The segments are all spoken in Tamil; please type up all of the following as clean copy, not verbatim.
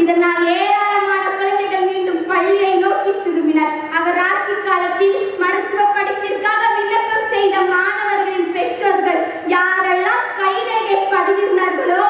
இதனால் ஏராளமான குழந்தைகள் மீண்டும் பள்ளியை நோக்கி திரும்பினர். அவர் ஆட்சி காலத்தில் மருத்துவ படிப்பிற்காக விண்ணப்பம் செய்த மாணவர்களின் பெற்றோர்கள் யாரெல்லாம் கைரேகை பதிவிருந்தார்களோ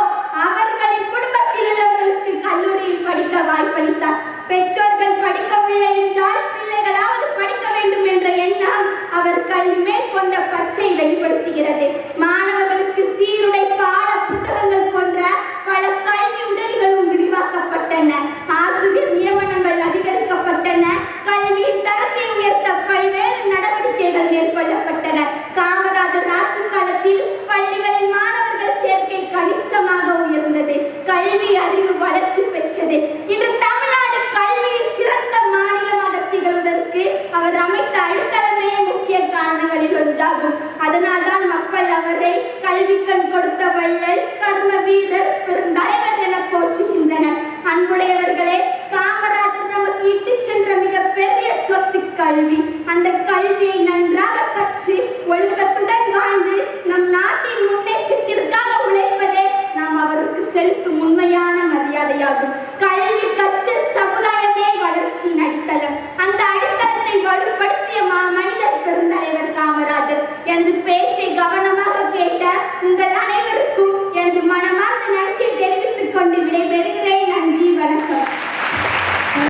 அவர்களின் குடும்பத்தில் உள்ளவர்களுக்கு கல்லூரியில் படிக்க வாய்ப்பளித்தார். பெற்றோர்கள் படிக்கவில்லை என்றால் பிள்ளைகளாவது படிக்க வேண்டும் என்ற எண்ணம் அவர் கல்வி மேல் கொண்ட பற்றை வெளிப்படுத்துகிறது. மாணவர்களுக்கு சீருடை, பாட புத்தகங்கள் போன்ற பல கல்வி உதவிகளும் விரிவாக்கப்பட்டன. ஆசிரியர் நியமனங்கள் அதிகரிக்கப்பட்டன. கல்வியின் தரத்தை உயர்த்த பல்வேறு நடவடிக்கைகள் மேற்கொள்ளப்பட்டன. காமராஜர் ஆட்சி காலத்தில் பள்ளிகளில் மாணவர்கள் சேர்க்கை கணிசமாக உயர்ந்தது. கல்வி அறிவு வளர்ச்சி பெற்றது. இன்று தமிழ்நாடு கல்வியில் சிறந்த மாநிலமாக திகழ்வதற்கு அவர் அமைத்த அடித்தளமே முக்கிய காரணங்களில் ஒன்றாகும். அதனால்தான் மக்கள் அவரை கல்விக்கண் கொடுத்த வள்ளல், கர்ம வீரர், பெருந்தலைவர் என போற்றுகின்றனர். அன்புடையவர்களே, காமராஜர் நமக்கு இட்டு சென்ற மிகப்பெரிய சொத்து கல்வி. அந்த கல்வியை நன்றாக கற்று ஒழுக்கத்துடன் வாழ்ந்து நம் நாட்டின் முன்னேற்றத்திற்காக உழைப்பதே நாம் அவருக்கு செலுத்தும் உண்மையான மரியாதையாகும். கல்வி கற்ற சமுதாயமே வளர்ச்சியின் அடித்தளம். அந்த அடித்தளத்தை வலுப்படுத்திய மாமனிதர் பெருந்தலைவர் காமராஜர். எனது பேச்சை கவனமாக கேட்ட உங்கள் அனைவருக்கும் எனது மனமார்ந்த நன்றியை தெரிவித்துக் கொண்டு விடைபெறுகிறேன்.